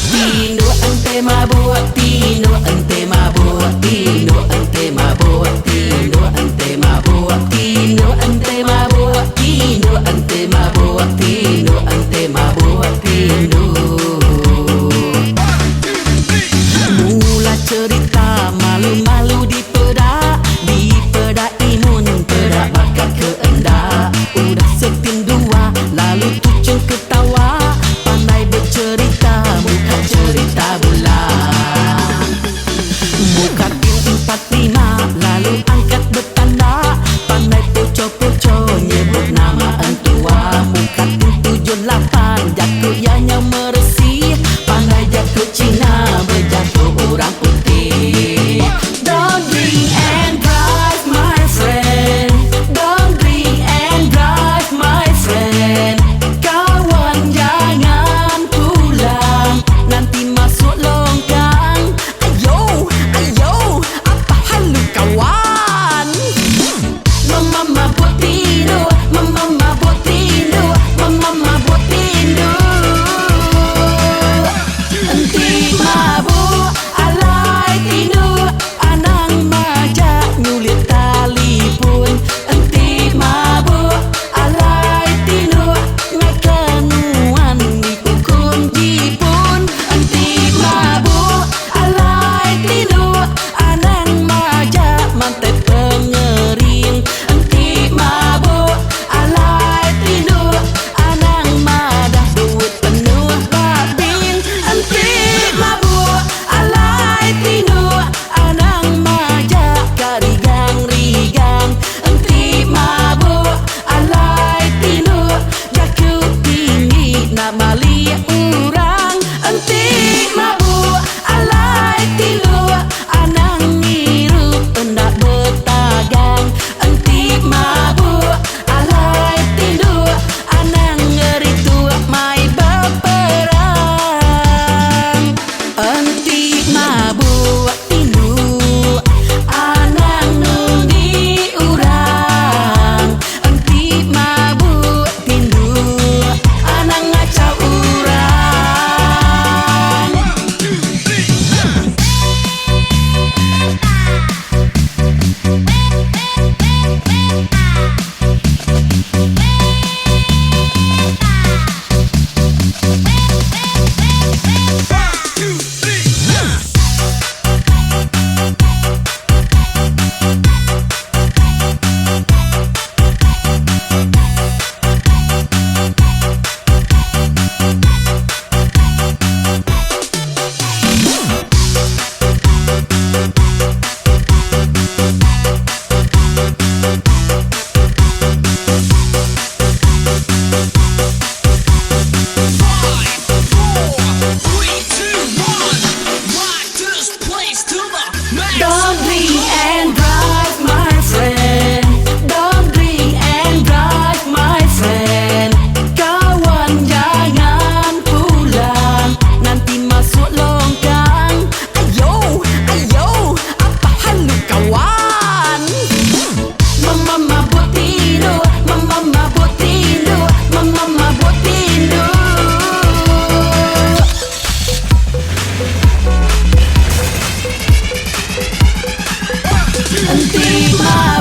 Tino ente mabuk, Tino ente mabuk, Tino ente mabuk, Tino ente mabuk, Tino ente mabuk, Tino ente mabuk, Tino ente mabuk, Tino. Mula cerita malu-malu di pedak imun, pedak bakal keendak. Udah setin dua, lalu tucung ketawa, pandai bercerita, bukan cerita bulan. Buka pin 45, lalu angkat bertanda, pandai poco-poco, nyebut nama entua. Buka pin 78, jatuh ianya meresi, pandai jatuh Cina, berjatuh orang putih. Don't drink and drive my friend, don't drink and drive my friend. Kawan jangan pulang, nanti masuk longkang. Ayo, ayo, apa halu kawan? Mama mabuk tidur, mama mabuk tidur, mama mabuk tidur. Enti mabuk alai tidur, anang majak nyulit talipun. Enti mabuk alai tidur, ngakanuan dihukum jipun. Enti mabuk alai tidur, anang majak mantai pengering. Enti mabuk alai tidur, anang madah duit penuh babin. Enti mabuk alai tidur, anang majak karigang-rigang. Enti mabuk alai tidur, jaku tinggi nak mali urang. Enti mabuk alai tidur, anang ngirup hendak bertagang. Enti mabuk alai tidur, anang ngeritu mai berperang. Enti mabuk tidur, anang nundi urang. Enti mabuk tidur, anang ngacau urang. Don't drink and drive my friend, don't drink and drive my friend. Kawan jangan pulang, nanti masuk longkang. Ayo, ayo, apa halu kawan? Mama mabuk tidur, mama mabuk tidur, mama mabuk tidur. Enti mabuk